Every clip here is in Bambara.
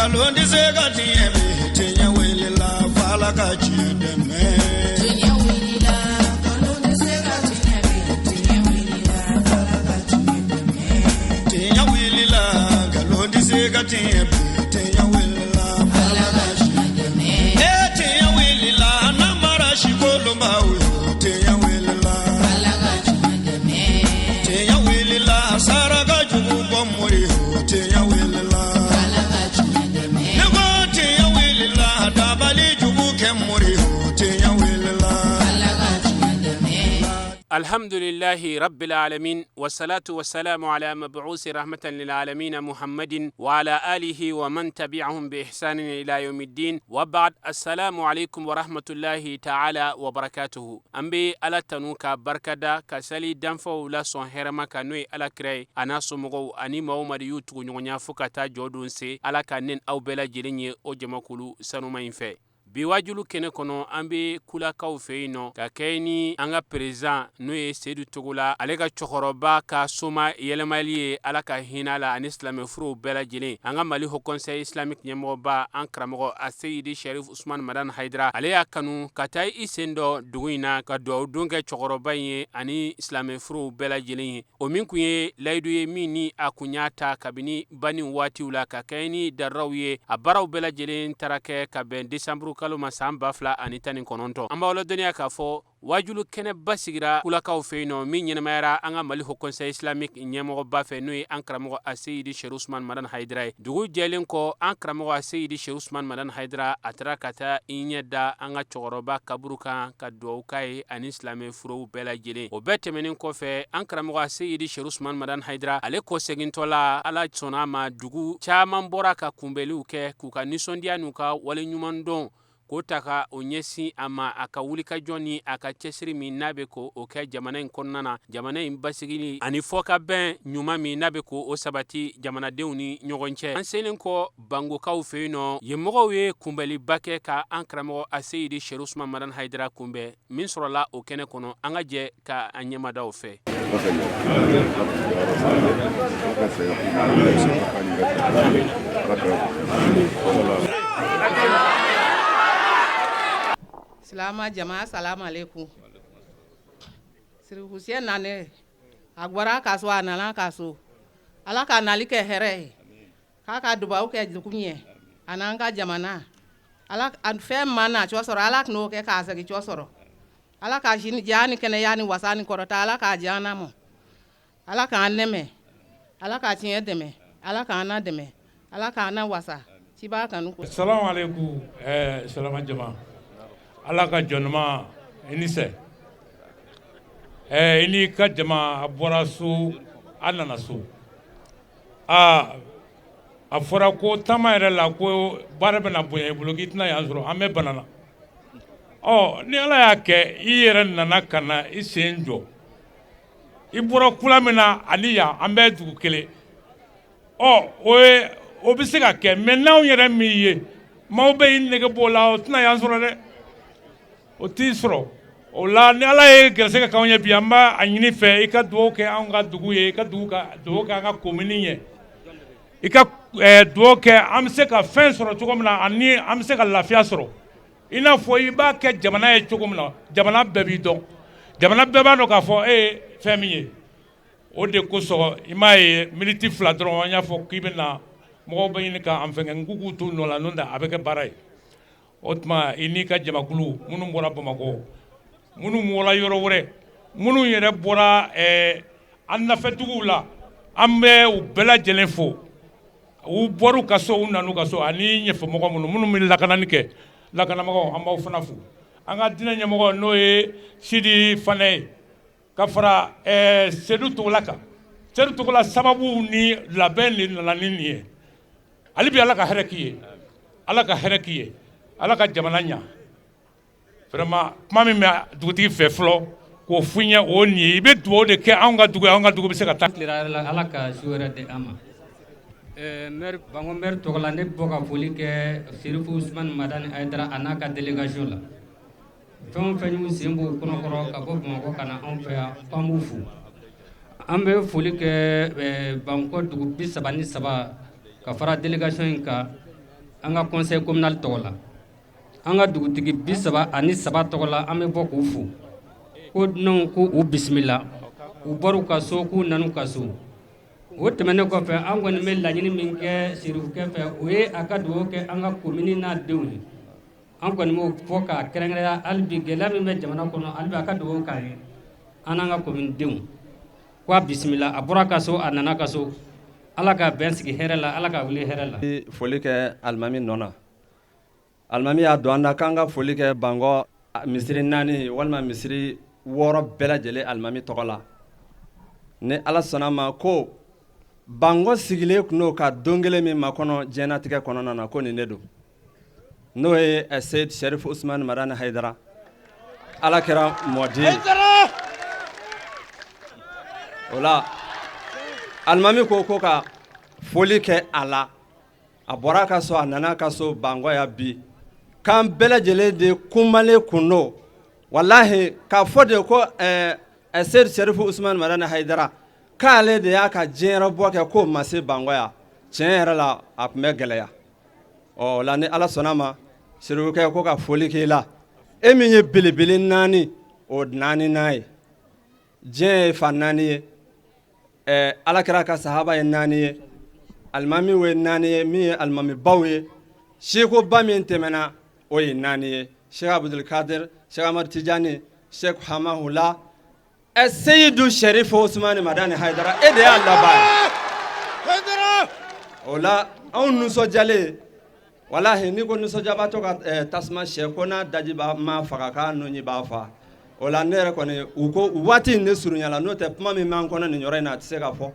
ngalon di se ka tiɲɛ bɛ tiɲɛ wele la fala ka tiɲɛ dɛmɛ. Tiɲɛ wele la ngalon di se ka tiɲɛ bɛ tiɲɛ wele la fala ka tiɲɛ dɛmɛ. Tiɲɛ wele la ngalon di se ka tiɲɛ bɛ tiɲɛ wele la fala ka tiɲɛ dɛmɛ. Tiɲɛ wele la namara si kolonba o tiɲɛ wele la fala ka tiɲɛ dɛmɛ. Tiɲɛ wele la saraka jugu bɔ mori o tiɲɛ wele la. الحمد لله رب العالمين والصلاة والسلام على مبعوث رحمة للعالمين محمد وعلى آله ومن تبعهم بإحسان إلى يوم الدين وبعد. السلام عليكم ورحمة الله تعالى وبركاته. أمبي على تنوكا بركدا كسالي دنفو لا سون هرما كنوي على كري أنا سمغو أني مومد يوتو نيونيا فكتا جودون سي على كنن أو بلا جيريني أو جماكولو سانوما ينفي biwajulu kene kono ambe kula kaw feino ka keni anga president no ye Seydou Togola ale ka chokoroba ka soma yelemali ala ka hinala an islam furu bela jele anga mali ho conseil islamique nyemoba an kramo Seydi Sharif Ousmane Madan Haidara ale ya kanu katay isendo duguina ka do dunga chokoroba ye ani islam furu bela jele o min kuye laydu ye mini akunyata kabini bani wati ula ka keni darawiye abaraw bela jele tarake ka ben December kaluma samba fla anitani kononto amba wala dunia ka fo wajulu kene basigira kulakaw feino min nyemayara anga mali ho conseil islamique nyemo ba fe nuy ankramo Seydi Sharif Ousmane Madan Haidara dugu jelen ko ankramo Seydi Sharif Ousmane Madan Haidara atrakata inyeda anga chogoroba kaburuka ka do kai an islam furu bela jele o betemenin ko fe ankramo Seydi Sharif Ousmane Madan Haidara ale ko segintola ala tsonama dugu chaman boraka kumbelu ke kuka nisondia nuka wale nyumandon kotaka onyesi ama akawulika joni akachesiri mi nabe ko oka jamana nkonnana jamana imbasigili ani foka ben nyuma mi nabe ko osabati jamana deuni nyogonche anselen ko bango kaw feino yemogo we kumbali bake ka ankramo Seydi Sharif Ousmane Madan Haidara kumbe min sorola o kene kono anga je ka anyema daw fe Salama jama'a salamu alaikum. Siri Hussein nane agwara kaso anala kaso. Ala ka nalike here. Kaka dubaw ke dukunye. Ananga jamana. Ala an fe mana chosoro ala no ke kasa ki chosoro. Ala ka jini jani kene yani wasani korota ala ka jana mo. Ala ka aneme. Ala ka tinye deme. Ala ka ana deme. Ala ka ana wasa. Tiba kanu ko. Assalamu alaikum. Salama jama'a. ala ka jɔnma ini sɛ ini ka jama a bɔra so a nana so a fɔra ko taama yɛrɛ la ko baara bɛna bonya i bolo k'i tɛna yan sɔrɔ an bɛ banana ni ala y'a kɛ i yɛrɛ nana ka na i sen jɔ i bɔra kula min na ani yan an bɛ dugu kelen o bɛ se ka kɛ mɛ n'anw yɛrɛ min ye maaw bɛ i nege b'o la o tɛna yan sɔrɔ dɛ o t'i sɔrɔ o la ni ala ye gɛrɛsɛgɛ k'anw ye bi an b'a ɲini fɛ i ka dugawu kɛ anw ka dugu ye i ka dugawu kɛ an ka komini ye i ka dugawu kɛ an bɛ se ka fɛn sɔrɔ cogo min na ani an bɛ se ka lafiya sɔrɔ i n'a fɔ i b'a kɛ jamana ye cogo min na jamana bɛɛ b'i dɔn jamana bɛɛ b'a dɔn k'a fɔ e ye fɛn min ye o de kosɔn i m'a ye miniti 2 dɔrɔn an y'a fɔ k'i bɛ na mɔgɔw bɛ ɲini k'an fɛngɛ n k'u t'u nɔ la n'o tɛ a bɛ kɛ baara ye o tuma i n'i ka jamakulu minnu bɔra Bamakɔ minnu bɔra yɔrɔ wɛrɛ minnu yɛrɛ bɔra an nafɛtigiw la an bɛ u bɛɛ lajɛlen fo u bɔr'u ka so u nan'u ka so ani ɲɛfɛmɔgɔ minnu bɛ lakanani kɛ lakanamɔgɔw an b'aw fana fo an ka diinɛ ɲɛmɔgɔ n'o ye Sidi Fanɛ ye ka fara Seydou Togola kan Seydou Togola sababu ni labɛn de nana ni nin ye hali bi ala ka hɛrɛ k'i ye ala ka hɛrɛ k'i ye ala ka jamana ɲa vraiment kuma min bɛ dugutigi fɛ fɔlɔ k'o f'u ɲɛ o nin ye i bɛ dugawu de kɛ anw ka dugu bɛ se ka taa. ala ka su wɛrɛ di an ma maire Bango maire Togola ne bɔ ka foli kɛ Sharif Ousmane Madan Haidara a n'a ka délégation la fɛn o fɛn y'u sen b'o kɔnɔkɔrɔ ka bɔ Bamakɔ ka na anw fɛ yan k'an b'u fo an bɛ foli kɛ Bamakɔ dugu 33 ka fara délégation in kan an ka conseil communal tɔgɔ la an ka dugutigi 33 tɔgɔ la an bɛ bɔ k'u fo ko dunanw ko u bisimila u bɔr'u ka so k'u nan'u ka so o tɛmɛnen kɔfɛ an kɔni bɛ laɲini min kɛ serifukɛ fɛ o ye a ka dugawu kɛ an ka commune n'a denw ye an kɔni b'o fɔ k'a kɛrɛnkɛrɛnya hali bi gɛlɛya min bɛ jamana kɔnɔ hali bi a ka dugawu k'a ye an n'an ka commune denw k'a bisimila a bɔra ka so a nana ka so ala ka bɛn sigi hɛrɛ la ala ka wuli hɛrɛ la. foli kɛ alimami nɔ na alimami y'a dɔn an na k'an ka foli kɛ Bangɔ misiri 4 walima misiri 6 bɛɛ lajɛlen alimami tɔgɔ la ni ala sɔnna ma ko Bangɔ sigilen tun n'o ka don kelen min makɔnɔ diɲɛnatigɛ kɔnɔna na ko nin de don n'o ye Seyid Sɛrifu Usmani Madani Hayidara ala kɛra mɔden o la alimami ko ka foli kɛ a la a bɔra ka so a nana ka so Bangɔ ya bi k'an bɛɛ lajɛlen de kumalen kun don walahi k'a fɔ de ko Seyid Sɛrifu Usmani Madani Hayidara k'ale de y'a ka diɲɛyɛrɛbɔ kɛ k'o ma se Bangɔ ya tiɲɛ yɛrɛ la a tun bɛ gɛlɛya o la ni ala sɔnna ma serifukɛ ko ka foli k'i la e min ye belebele 4 o 4 n'a ye diɲɛ ye fa 4 ye alakira ka sahaba ye 4 ye alimami ye 4 ye min ye alimami baw ye seko ba min tɛmɛna o ye 4 ye Sheikh Abdul Kadir Sheikh Ahmad Tijani Sheikh Hamahula Seyidu Sɛrifu Usmani Madani Hayidara e de y'a laban ye o la anw nisɔndiyalen walahi ni ko nisɔndiyabaatɔ ka tasuma sɛ ko n'a daji ma faga k'a nɔnyi b'a fa o la ne yɛrɛ kɔni u ko waati in ne surunyala n'o tɛ kuma min b'an kɔnɔ nin yɔrɔ in na a tɛ se ka fɔ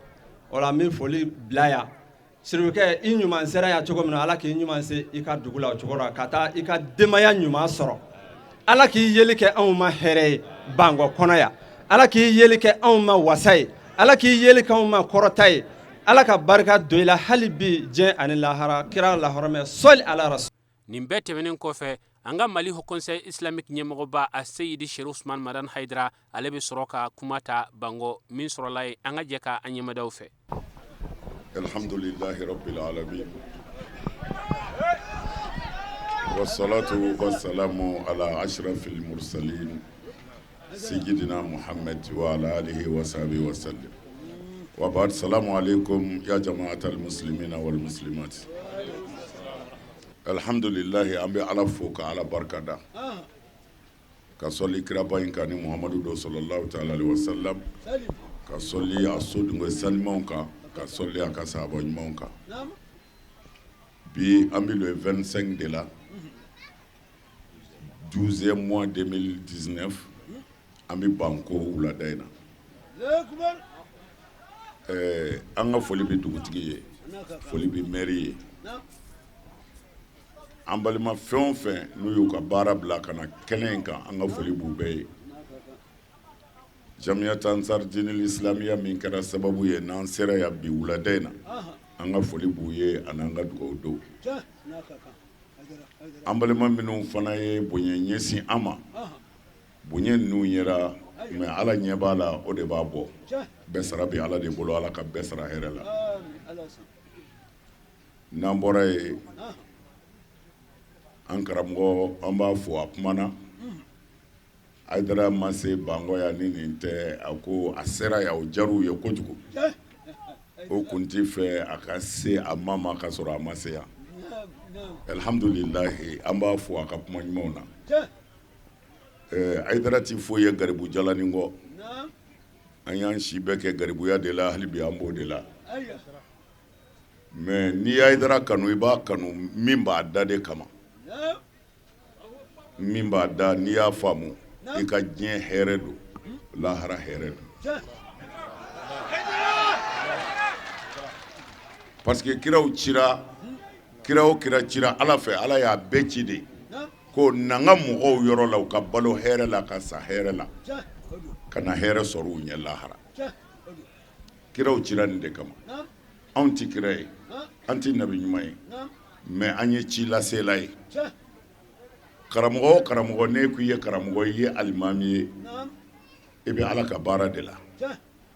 o la n bɛ foli bila yan serifukɛ i ɲuman sera yan cogo min na ala k'i ɲuman se i ka dugu la o cogo la ka taa i ka denbaya ɲuman sɔrɔ ala k'i yeli kɛ anw ma hɛrɛ ye Bangɔ kɔnɔ yan ala k'i yeli kɛ anw ma wasa ye ala k'i yeli kɛ anw ma kɔrɔta ye ala ka barika don i la hali bi diɲɛ ani lahara kira lahɔrɔmɛ sɔli ala rasul. nin bɛɛ tɛmɛnen kɔfɛ an ka Mali Haut Conseil islamique ɲɛmɔgɔba a Seyidi Sɛrifu Usmani Madani Hayidara ale bɛ sɔrɔ ka kuma ta Bangɔ min sɔrɔla ye an ka jɛ ka an ɲɛmadaw fɛ. Alhamdulillahi rabbil alamin wassalatu wassalamu ala ashrafil mursalin sayyidina Muhammad wa ala alihi wa sahbihi wa sallam wa ba'd. Assalamu alaikum ya jama'atal muslimina wal muslimat. Alhamdulillah an bɛ ala fo ka ala barkada ka sɔli kiraba in kan ni Muhammadu do sallallahu ta'ala alaihi wasallam ka sɔli a so dungo salimanw kan ka sɔli a ka sahaba ɲumanw kan. Bi an bɛ le 25 de la 12e mois 2019 an bɛ banko wulada in na. An ka foli bɛ dugutigi ye foli bɛ maire ye an balima fɛn o fɛn n'u y'u ka baara bila ka na kɛnɛ in kan an ka foli b'u bɛɛ ye. Jamiyat Ansar Dinil Islamiya min kɛra sababu ye n'an sera yan bi wulada in na an ka foli b'u ye ani an ka dugawu don. An balima minnu fana ye bonya ɲɛsin an ma bonya ninnu yɛrɛ mais ala ɲɛ b'a la o de b'a bɔ bɛɛ sara bɛ ala de bolo ala ka bɛɛ sara hɛrɛ la. N'an bɔra ye an karamɔgɔ an b'a fɔ a kumana Hayidara ma se Bangɔ yan ni nin tɛ a ko a sera yan o diyar'u ye kojugu o kun tɛ fɛ a ka se a ma ka sɔrɔ a ma se yan. Alhamdulilahi an b'a fɔ a ka kuma ɲumanw na. Hayidara ti foyi ye garibu jalanin kɔ an y'an si bɛɛ kɛ garibuya de la hali bi an b'o de la mais n'i Hayidara kanu i b'a kanu min b'a da de kama min b'a da n'i y'a faamu i ka diɲɛ hɛrɛ don lahara hɛrɛ don parce que kiraw cira kira o kira cira ala fɛ ala y'a bɛɛ ci de ko nanga mɔgɔw yɔrɔ la u ka balo hɛrɛ la ka sa hɛrɛ la ka na hɛrɛ sɔrɔ u ɲɛ lahara kiraw cira nin de kama anw ti kira ye an ti nabi ɲuman ye mais an ye ci lasela ye karamɔgɔ o karamɔgɔ ne ko i ye karamɔgɔ i ye alimami ye i bɛ ala ka baara de la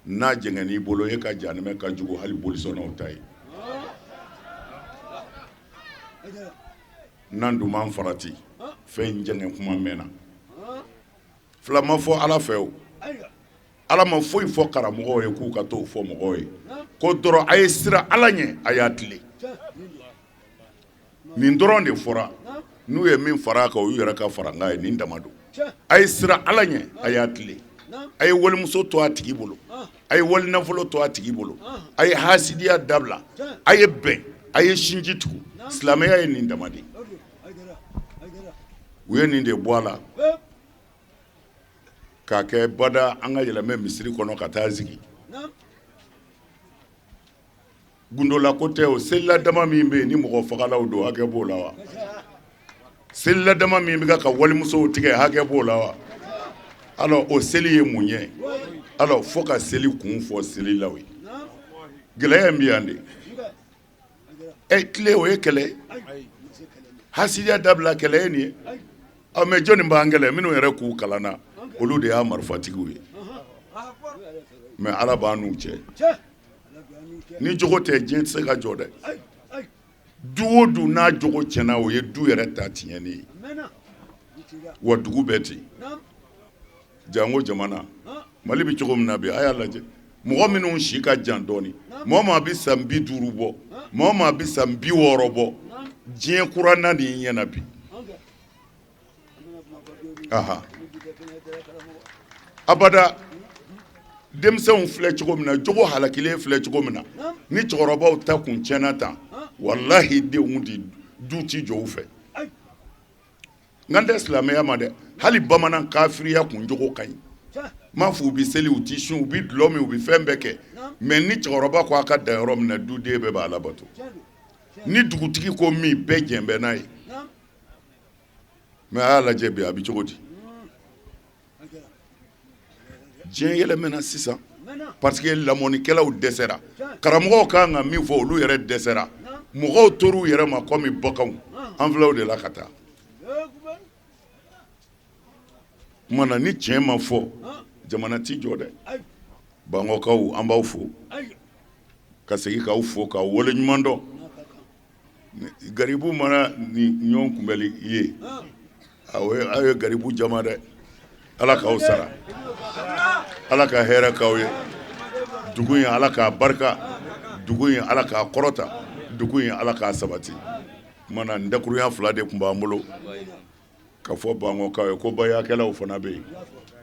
n'a jɛngɛn'i bolo e ka janɛmɛ ka jugu hali bolisɔnnaw ta ye n'an dun m'an farati fɛn jɛngɛ kuma mɛnna fila ma fɔ ala fɛ o ala ma foyi fɔ karamɔgɔw ye k'u ka t'o fɔ mɔgɔw ye ko dɔrɔn a ye sira ala ɲɛ a y'a tile nin dɔrɔn de fɔra n'u ye min fara a kan u yɛrɛ ka fara n kan ye nin dama don a ye sira ala ɲɛ a y'a tile a ye walimuso to a tigi bolo a ye wali nafolo to a tigi bolo a ye hasidiya dabila a ye bɛn a ye sinji tugu silamɛya ye nin dama de u ye nin de bɔ a la k'a kɛ bada an ka yɛlɛmɛ misiri kɔnɔ ka taa sigi gundola ko tɛ o selila dama min bɛ yen ni mɔgɔ fagalaw don hakɛ b'o la wa selila dama min bɛ ka walimusow tigɛ hakɛ b'o la wa alors o seli ye mun ye alors fo ka seli kun fɔ selilaw ye gɛlɛya min bɛ yan de tile o ye kɛlɛ hasidiya dabila kɛlɛ ye nin ye mais jɔnni b'an kɛlɛ minnu yɛrɛ k'u kalanna olu de y'a marifatigiw ye mais ala b'an n'u cɛ ni jogo tɛ diɲɛ tɛ se ka jɔ dɛ du o du n'a jogo tiɲɛna o ye du yɛrɛ ta tiɲɛni ye wa dugu bɛɛ ten jango jamana mali bɛ cogo min na bi a y'a lajɛ mɔgɔ minnu si ka jan dɔɔni mɔgɔ maa bɛ san 50 bɔ mɔgɔ maa bɛ san 60 bɔ diɲɛ kuranna de ye ɲɛna bi aha abada denmisɛnw filɛ cogo min na jogo halakilen filɛ cogo min na ni cɛkɔrɔbaw ta kun tiɲɛna tan wallahi denw de du ti jɔ u fɛ nka n tɛ silamɛya ma dɛ hali bamanan kafiriya kun jogo ka ɲi m'a fɔ u bɛ seli u ti sun u bɛ dulɔ min u bɛ fɛn bɛɛ kɛ mais ni cɛkɔrɔba ko a ka dan yɔrɔ min na duden bɛɛ b'a labato ni dugutigi ko min bɛɛ jɛn bɛ n'a ye mais a y'a lajɛ bi a bɛ cogo di diɲɛ yɛlɛmɛna sisan parce que lamɔnikɛlaw dɛsɛra karamɔgɔw kan ka min fɔ olu yɛrɛ dɛsɛra mɔgɔw tor'u yɛrɛ ma komi baganw an filɛ o de la ka taa mana ni tiɲɛ ma fɔ jamana ti jɔ dɛ bangɔkaw an b'aw fo ka segin k'aw fo k'aw wale ɲuman dɔn garibu mana ni ɲɔgɔn kunbɛli ye aw ye garibu jama dɛ ala k'aw sara ala ka hɛrɛ k'aw ye dugu in ala k'a barika dugu in ala k'a kɔrɔta dugu in ala k'a sabati mana n dakurunya 2 de tun b'an bolo ka fɔ bangɔkaw ye ko bayakɛlaw fana bɛ yen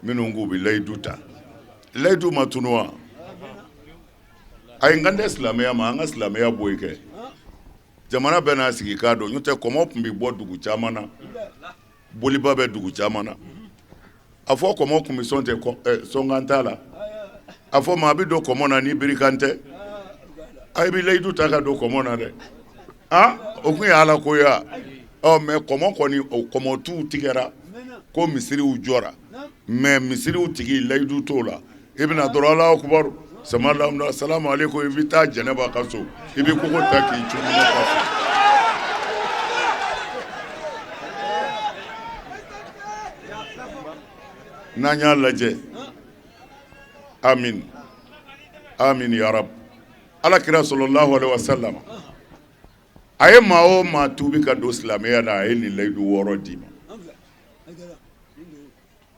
minnu k'u bɛ layidu ta layidu ma tunu wa a ye n kan tɛ silamɛya ma an ka silamɛya bɔ yen kɛ jamana bɛɛ n'a sigi k'a dɔn n'o tɛ kɔmɔ tun bɛ bɔ dugu caman na boliba bɛ dugu caman na a fɔ kɔmɔ tun bɛ sɔn tɛ sɔnkan t'a la a fɔ maa bɛ don kɔmɔ na ni birikan tɛ a bɛ layidu ta ka don kɔmɔ na dɛ o tun ye ala ko ye mais kɔmɔ kɔni kɔmɔtuw tigɛra ko misiriw jɔra mais misiriw tigi layidu t'o la i bɛna dɔrɔn Alahu akubaru samalamuna salamu aleykum i bɛ taa jɛnɛba ka so i bɛ kogo ta k'i cun ɲɔgɔn kɔfɛ n'an y'a lajɛ amin amin ya rab alakira sallallahu alaihi wasallam a ye maa o maa tuubi ka don silamɛya la a ye nin layidu 6 d'i ma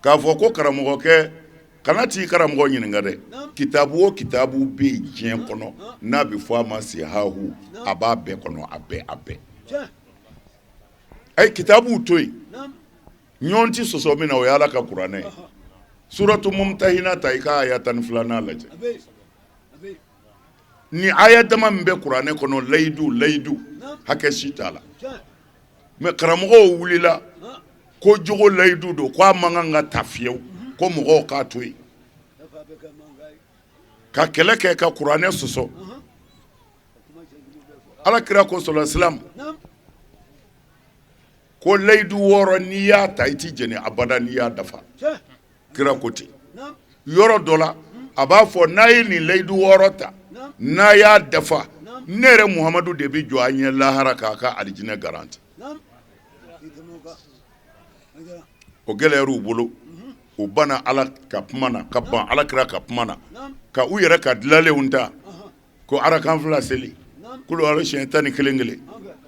k'a fɔ ko karamɔgɔkɛ kana t'i karamɔgɔ ɲininka dɛ kitabu o kitabu bɛ yen diɲɛ kɔnɔ n'a bɛ fɔ a ma sihahu a b'a bɛɛ kɔnɔ a bɛɛ a ye kitabuw to yen ɲɔgɔn ti sɔsɔ min na o ye ala ka kuranɛ ye suratu mumtahina ta i ka aya 12 lajɛ ni aya dama min bɛ kuranɛ kɔnɔ layidu hakɛ si t'a la mais karamɔgɔw wulila ko jogo layidu don ko a man kan ka ta fiyewu ko mɔgɔw k'a to yen ka kɛlɛ kɛ ka kuranɛ sɔsɔ alakira ko sallallahu ko layidu 6 n'i y'a ta i ti jɛni abada n'i y'a dafa kira ko ten yɔrɔ dɔ la a b'a fɔ n'a ye nin layidu 6 ta n'a y'a dafa ne yɛrɛ muhamadu de bɛ jɔ an ɲɛ lahara k'a ka alijinɛ garanti o gɛlɛyar'u bolo u banna ala ka kuma na ka ban alakira ka kuma na ka u yɛrɛ ka dilalenw ta ko arakan 2 seli kulu ala siɲɛ 11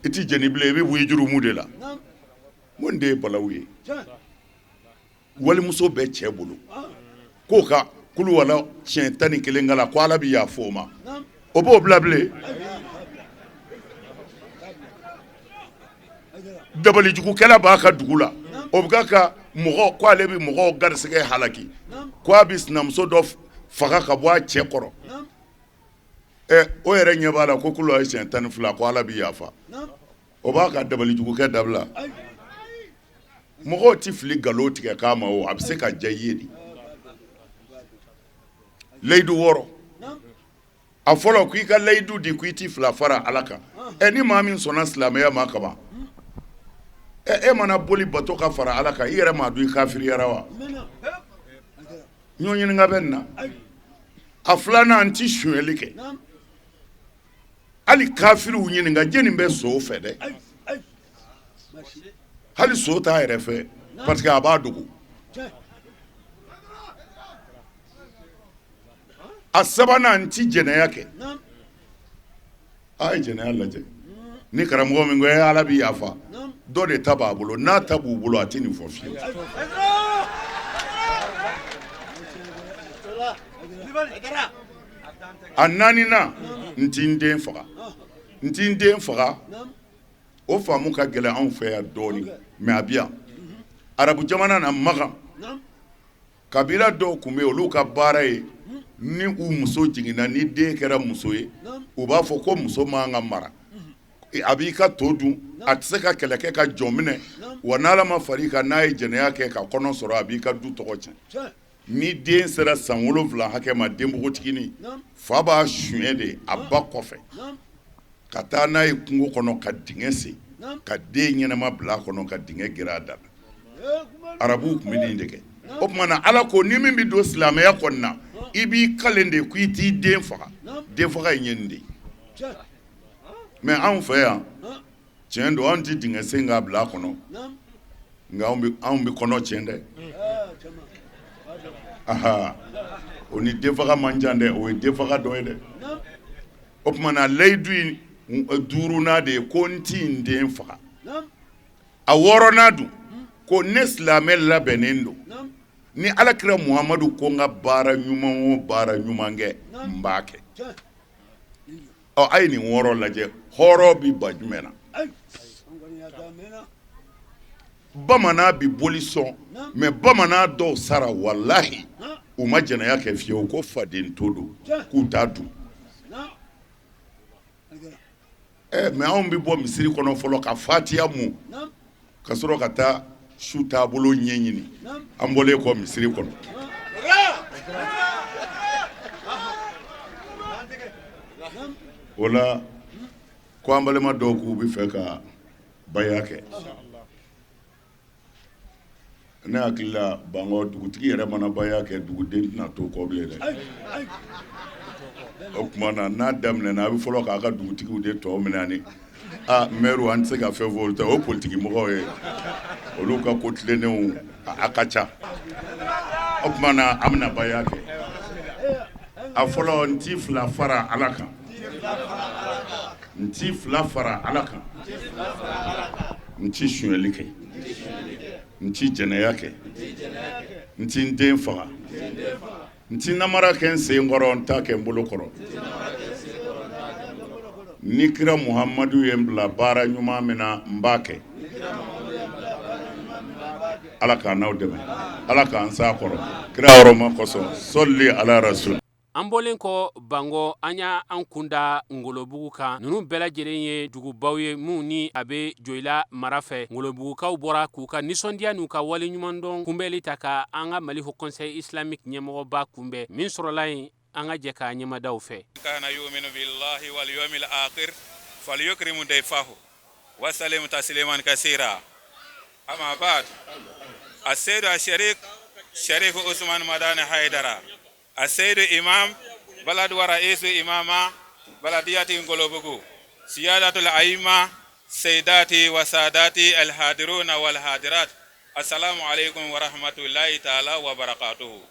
i ti jeni bilen i bɛ wuyi jurumu de la n ko nin de ye balawu ye walimuso bɛ cɛ bolo k'o ka kulu wala siɲɛ 11 k'a la ko Ala bɛ yafa o ma o b'o bila bilen dabalijugukɛla b'a ka dugu la o bɛ ka mɔgɔ ko ale bɛ mɔgɔw garisɛgɛ halaki ko a bɛ sinamuso dɔ faga ka bɔ a cɛ kɔrɔ o yɛrɛ ɲɛ b'a la ko kulu ye siɲɛ 12 ko Ala bɛ yafa o b'a ka dabalijugukɛ dabila mɔgɔw ti fili nkalon tigɛ k'a ma o a bɛ se ka diya i ye de layidu 6 a fɔlɔ ko i ka layidu di ko i ti fila fara Ala kan ni maa min sɔnna silamɛya ma kaban e mana boli bato ka fara Ala kan i yɛrɛ m'a dɔn i kafiriyara wa ɲɔ ɲininka bɛ nin na a filanan n ti sonyɛli kɛ hali kafiriw ɲininka jeni bɛ so fɛ dɛ hali so t'a yɛrɛ fɛ parce que a b'a dogo a sabanan n ti jɛnɛya kɛ a ye jɛnɛya lajɛ ni karamɔgɔ min ko Ala bɛ yafa dɔ de ta b'a bolo n'a ta b'u bolo a tɛ nin fɔ fiyewu a naaninan n ti n den faga n ti n den faga o faamu ka gɛlɛn anw fɛ yan dɔɔni mais a bi yan arabu jamana na Magan kabila dɔw tun bɛ yen olu ka baara ye ni u muso jiginna ni den kɛra muso ye u b'a fɔ ko muso man ka mara a b'i ka to dun a tɛ se ka kɛlɛ kɛ ka jɔn minɛ wa n'Ala ma far'i kan n'a ye jɛnɛya kɛ ka kɔnɔ sɔrɔ a b'i ka du tɔgɔ tiɲɛ ni den sera san 7 hakɛ ma den npogotiginin fa b'a suɲɛ de a ba kɔfɛ ka taa n'a ye kungo kɔnɔ ka dingɛ sen ka den ɲɛnama bila a kɔnɔ ka dingɛ geren a da la arabuw tun bɛ nin de kɛ o tuma na Ala ko ni min bɛ don silamɛya kɔni na i b'i kalen de ko i t'i den faga den faga ye nin de ye mais anw fɛ yan tiɲɛ don anw ti dingɛ sen k'a bila a kɔnɔ nka anw bɛ kɔnɔ tiɲɛ dɛ aha o ni den faga man jan dɛ o ye den faga dɔ ye dɛ o tuma na layidu in 5nan de ye ko n ti n den faga a 6nan dun ko ne silamɛ labɛnnen don ni Alakira Muhamadu ko n ka baara ɲuman o baara ɲuman kɛ n b'a kɛ a ye nin 6 lajɛ hɔrɔn bi ba jumɛn na bamanan bi boli sɔn mais bamanan dɔw sara walahi u ma jɛnɛya kɛ fiyewu ko faden to don k'u t'a dun mais anw bɛ bɔ misiri kɔnɔ fɔlɔ ka fatiya mun ka sɔrɔ ka taa su taabolo ɲɛɲini an bɔlen kɔ misiri kɔnɔ o la ko an balima dɔw k'u bɛ fɛ ka baya kɛ ne hakili la Bangɔ dugutigi yɛrɛ mana baya kɛ duguden tɛna to kɔ bilen dɛ o tuma na n'a daminɛna a bɛ fɔlɔ k'a ka dugutigiw de tɔ minɛ ani maire an tɛ se ka fɛn fɔ olu tɛ o politiki mɔgɔw ye olu ka ko tilennenw a ka ca o tuma na an bɛna baya kɛ a fɔlɔ n ti fila fara Ala kan n ti fila fara Ala kan n ti sonyɛli kɛ n ti jɛnɛya kɛ n ti n den faga n ti namara kɛ n sen kɔrɔ n t'a kɛ n bolo kɔrɔ ni kira Muhamadu ye n bila baara ɲuman min na n b'a kɛ Ala k'an n'aw dɛmɛ Ala k'an s'a kɔrɔ kira hɔrɔma kosɔn sɔli ala rasul an bɔlen kɔ Bangɔ an y'an kunda Ngolobugu kan ninnu bɛɛ lajɛlen ye dugubaw ye mun ni a bɛ Joyila mara fɛ Ngolobugukaw bɔra k'u ka nisɔndiya n'u ka waleɲumandɔn kunbɛli ta ka an ka Mali Haut Conseil islamique ɲɛmɔgɔba kunbɛn min sɔrɔla yen an ka jɛ k'a ɲɛmadaw fɛ kana yu'minu billahi wal yawmil akhir falyukrimu dayfahu wa sallimu tasliman kaseera amma ba'd as-sayyid al-sharif Usman Madani Haidara السيد إمام بلد ورئيس إمامة بلدية Ngolobugu سيادة الأئمة سيداتي وساداتي الحاضرون والحاضرات السلام عليكم ورحمة الله تعالى وبركاته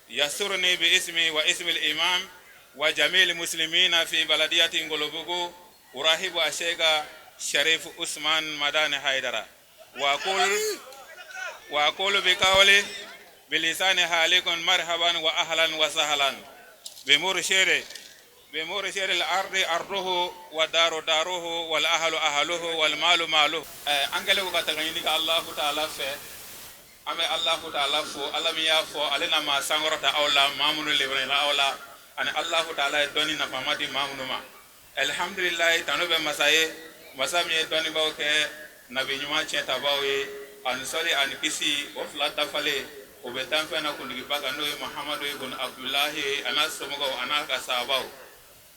يسرني باسمي واسم الإمام وجميع المسلمين في بلدية Ngolobugu أرحب الشيخ شريف عثمان مدان حيدر وأقول بقولي بلسان حالكم مرحبا وأهلا وسهلا بمرشد الأرض أرضه والدار داره والأهل أهله والمال ماله أنجلو كتغنيك الله تعالى فيه أمي الله تعالى فو ألم يافو علينا ما سانغرتا أولا مامون لبرنا أولا أن الله تعالى دوني نفهمتي مامون ما الحمد لله تنوب مسامي دوني باوك نبي نما تشتا باوي أن سوري أن كيسي وفلا دفالي وبتان فينا كل جباك نوي محمد بن عبد الله أنا سمعه أنا كساباو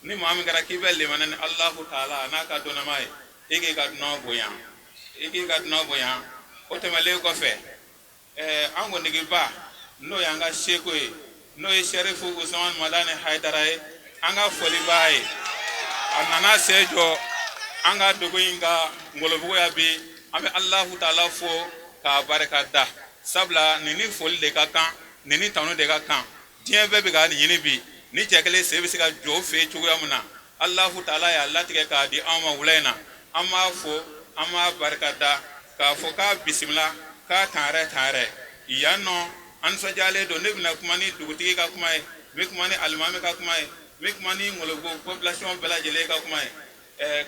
ni mami kara kibel limanen Allah Taala anaka donamai iki gadno boyan otemale ko fe ango nigiba no yanga shekoi no sherifu Usman Madani Haidara anga foli bai anana sejo anga dugoinga ngolobugo yabi ame Allah Taala fo ka barakada sabla nini foli de kan nini tanu de kan dien bebe ga ni bi ni jekele sebe sika jo fe chuya muna Allahu Taala ya Allah tige ka di amma wulaina amma fo amma barakada ka fo ka bismillah ka tare yano an so jale do nebna kumani duguti ka kumai be kumani almami ka kumai be kumani ngologo population bela jele ka kumai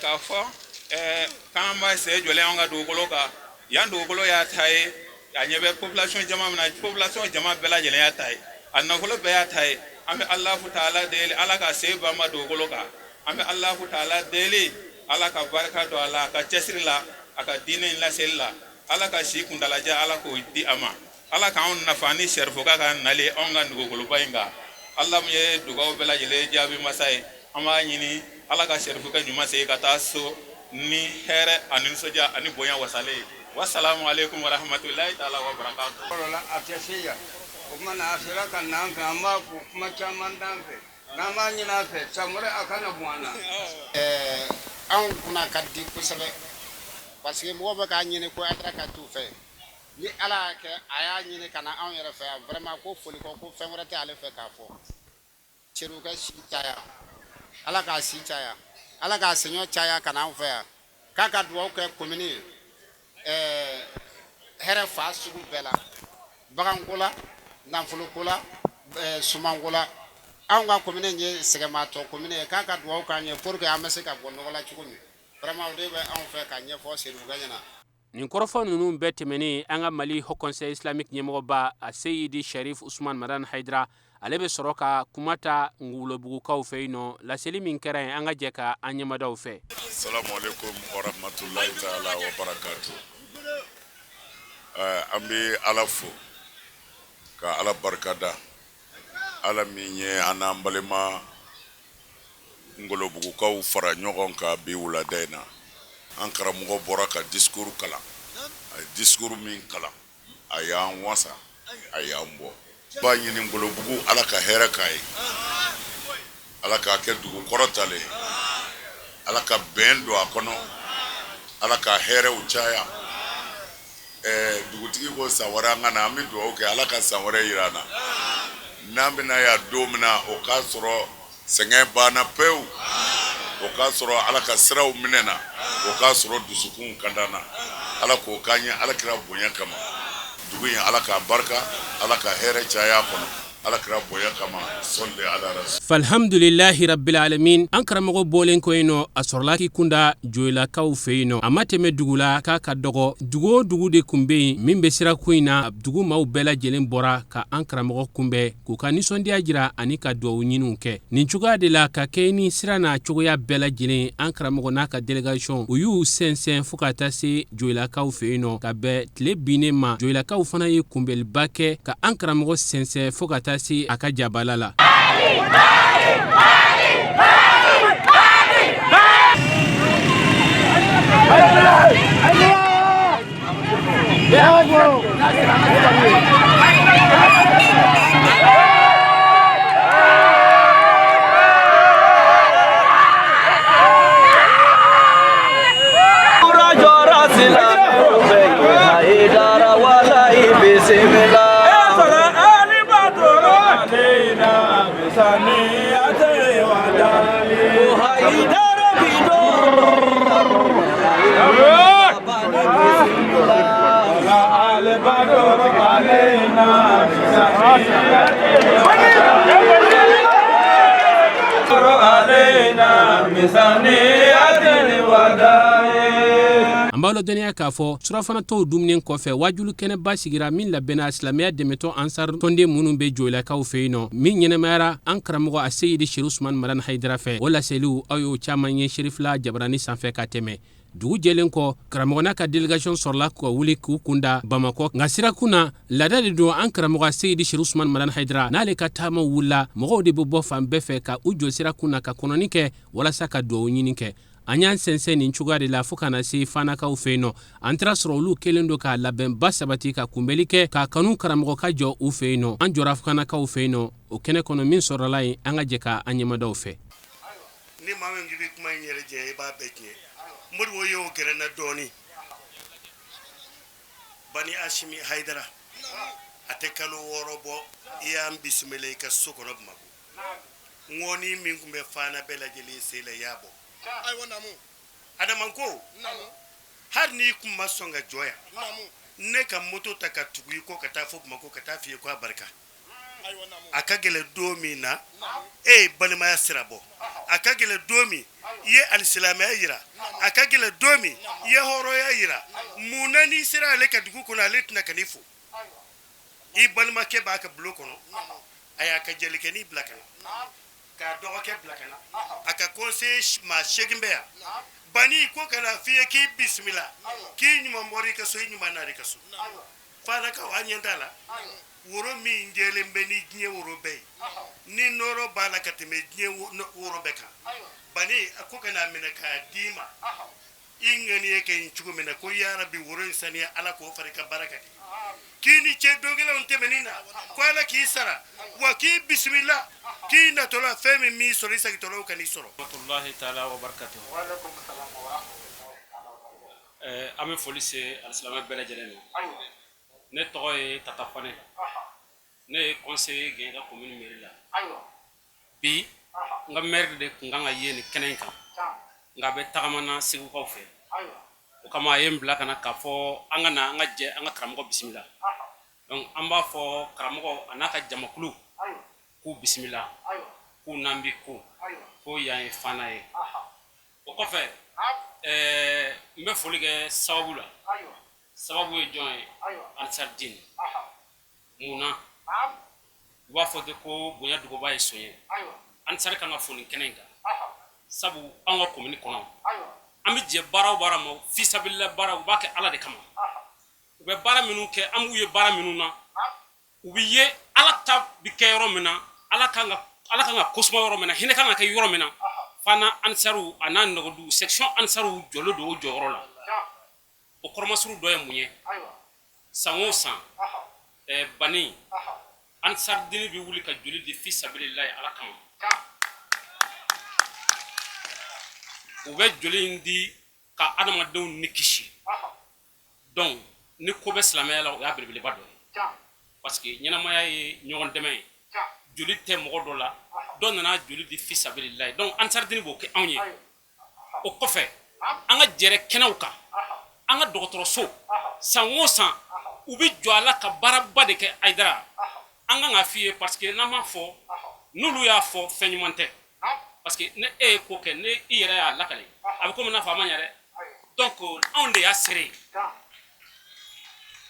ka fo kamba se jole anga do koloka yando kolo ya tai ya nyebe population jama bela jele ya tai anna kolo be ya tai ame Allahu Taala deli alaka seba ma do goloka ame Allahu Taala deli alaka baraka do alaka chesrila aka dine la sella alaka shikundala ja alako di ama alaka on nafani sherfo kaka nale onga ndo golo bayinga Allah ye dugo bela jele jabi masai ama nyini alaka sherfo ka nyuma sai kata so ni here anin soja ani boya wasale wassalamu alaikum wa rahmatullahi ta'ala wa barakatuh la atesiya kuma na afira kan nan ka amma kuma chaman dan fe na ma nyina fe samure akana bwana an kuna kaddi kusale parce que mo ba ka nyine ko atra ka tu fe ni ala ke aya nyine kana an yere fe vraiment ko foli ko femrete ale fe ka fo chiru ka shi taya ala ka si taya ala ka senyo taya kana an fe ka duwa ko komini here fa su bela bagangola nanfulukula sumangola anga komine nye segemato komine kaka duwa kanye pour que amese ka gonola chukumi vraiment de be en fait kanye fo seru ganyana ni korofo nunu betemeni anga Mali Haut Conseil Islamique nyemo ba Seyidi Sharif Usman Madan Haidara alebe soroka kumata ngulo bugu kaw feino la selimi nkere anga jeka anyama daw fe. Assalamu alaikum wa rahmatullahi ta'ala wa barakatuh. Ambi alafu ka ala barkada ala minye anambalema ngolo bugu kaw fara nyogon ka bi wula dayna ankara mugo boraka discours kala ay discours min kala ayan wasa ayan bo ba nyini ngolo bugu ala ka hera kai ala ka ke dugu korotale ala ka bendo akono ala ka hera uchaya dugutigi ko sawara ngana ami do okay ala ka sawara irana nambina ya domina o ka soro senge bana peu o ka soro ala ka siraw minena o ka soro dusukun kandana ala ko kanya ala kira bonya kama duguin ala ka barka ala ka here chaya kono ala kira bonya kama sonde ala rasul falhamdulillahi rabbil alamin ankaramogo bolen ko eno asorlaki kunda joyla kaw feino amateme dugula ka dogo dugu de kumbe mimbe sira kuina dugu maw bela jelen bora ka ankaramogo kumbe ku ka nisondiya jira ani ka do nyinu ke nin cuga de la ka keni sirana cugoya bela jelen ankaramogo na ka delegation uyu sensen fukata se joyla kaw feino ka be tle binema joyla kaw fana ye kumbel bake ka ankaramogo sensen fukata se aka jabalala an b'a la dɔnniya k'a fɔ surafana tɔw dumuni kɔfɛ wajulu kɛnɛba sigira min labɛnna silamɛya dɛmɛtɔ ansar tɔnden minnu bɛ jolakaw fɛ yen nɔ min ɲɛnɛmayara an karamɔgɔ a seyidi sheikh usman madan haidara fɛ o laseliw aw y'o caman ye sherifila jabarani sanfɛ ka tɛmɛ dugu jɛlen kɔ karamɔgɔ n'a ka delegation sɔrɔla ka wuli k'u kunda bamakɔ nka sirakun na laada de don an karamɔgɔ seyidi sheikh usman madan haidara n'ale ka taama wulila mɔgɔw de bɛ bɔ fan bɛɛ fɛ ka u jɔ sirakun na ka kɔnɔni kɛ walasa ka duwawu ɲini kɛ an y'an sɛnsɛn nin cogoya de la fɔɔ kana se fanakaw fɛ yen nɔ an tara sɔrɔ olu kelen do k'a labɛnba sabati ka kunbɛli kɛ k'a kanu karamɔgɔ ka jɔ u fɛ yen nɔ an jɔra fanakaw fɛ yen nɔ o kɛnɛ kɔnɔ min sɔrɔla yen an ka jɛ ka an ɲɛmadaw fɛ ni maa min bɛ kuma in yɛrɛ jɛ i b'a bɛɛ tiɲɛ modibo y'o gɛrɛ na dɔɔni bani ashimi haidara a tɛ kalo 6 bɔ i y'an bisimila i ka so kɔnɔ Bamako ŋɔni min tun bɛ fana bɛɛ lajɛlen sen la i y'a bɔ Adaman ko hali n'i kun ma sɔn ka jɔ yan ne ka moto ta ka tugu i kɔ ka taa fɔ Bamako ka taa f'i ye ko a barika a ka gɛlɛ don min na e ye balimaya sira bɔ a ka gɛlɛ don min i ye alisilamɛya yira a ka gɛlɛ don min i ye hɔrɔnya yira mun na n'i sera ale ka dugu kɔnɔ ale tɛna ka n'i fo i balimakɛ b'a ka bulon kɔnɔ a y'a ka jelikɛni bila ka na k'a dɔgɔkɛ bila ka na a ka conseiller maa 8 bɛ yan bani ko kana f'i ye k'i bisimila k'i ɲuman bɔra i ka so i ɲuman nari ka so falakaw an ɲɛ t'a la woro min jɛlen bɛ ni diɲɛ woro bɛɛ ye ni nɔrɔ b'a la ka tɛmɛ diɲɛ woro bɛɛ kan bani a ko kana minɛ k'a d'i ma i ŋaniye kɛ nin cogo min na ko ya Rabbi woro in saniya ala k'o fari ka baraka di k'i ni cɛ dɔnkɛlaw tɛmɛni na ko ala k'i sara wa k'i bisimila k'i natɔla fɛn min m'i sɔrɔ i sagitɔlaw ka n'i sɔrɔ. rahmatullahi taala wa barakatuh. Wa alaikum salam wa rahmatullah. An bɛ foli se alisilamɛ bɛɛ lajɛlen ma. Ne tɔgɔ ye Tata Fane. Ne ye conseiller Gɛnka commune mairie la. Bi n ka maire de kun kan ka ye nin kɛnɛ in kan nka a bɛ tagamana segukaw fɛ o kama a ye n bila ka na k'a fɔ an ka na an ka jɛ an ka karamɔgɔ bisimila donc an b'a fɔ karamɔgɔ a n'a ka jamakulu k'u bisimila k'u n'an bi ko yan ye fana ye o kɔfɛ n bɛ foli kɛ sababu la sababu ye jɔn ye Ansar Dine mun na u b'a fɔ ten ko bonya dogoba ye son ye Ansar kan ka foni kɛnɛ in kan sabu an ka commune kɔnɔ an bɛ jɛ baara o baara ma fisabilila baara u b'a kɛ ala de kama u bɛ baara minnu kɛ an b'u ye baara minnu na u bɛ ye ala ta bi kɛ yɔrɔ min na ala kan ka kosuma yɔrɔ min na hinɛ kan ka kɛ yɔrɔ min na fana Ansaru a n'a nɔgɔdu section Ansaru jɔlen do o jɔyɔrɔ la o kɔrɔmasuru dɔ ye mun ye san o san bani Ansar Dine bɛ wuli ka joli di fisabilila ala kama u bɛ joli in di ka adamadenw ni kisi donc ni ko bɛ silamɛya la o y'a belebeleba dɔ ye parce que ɲɛnamaya ye ɲɔgɔn dɛmɛ ye joli tɛ mɔgɔ dɔ la dɔ nana joli di fisabilila donc Ansar Dine b'o kɛ anw ye o kɔfɛ an ka jɛrɛ kɛnɛw kan an ka dɔgɔtɔrɔso san o san u bɛ jɔ a la ka baaraba de kɛ Aidara an kan ka f'i ye parce que n'an m'a fɔ n'olu y'a fɔ fɛn ɲuman tɛ parce que ne e ye ko kɛ ne i yɛrɛ y'a lakale a bɛ komi n'a fɔ a ma ɲɛ dɛ donc anw de y'a sere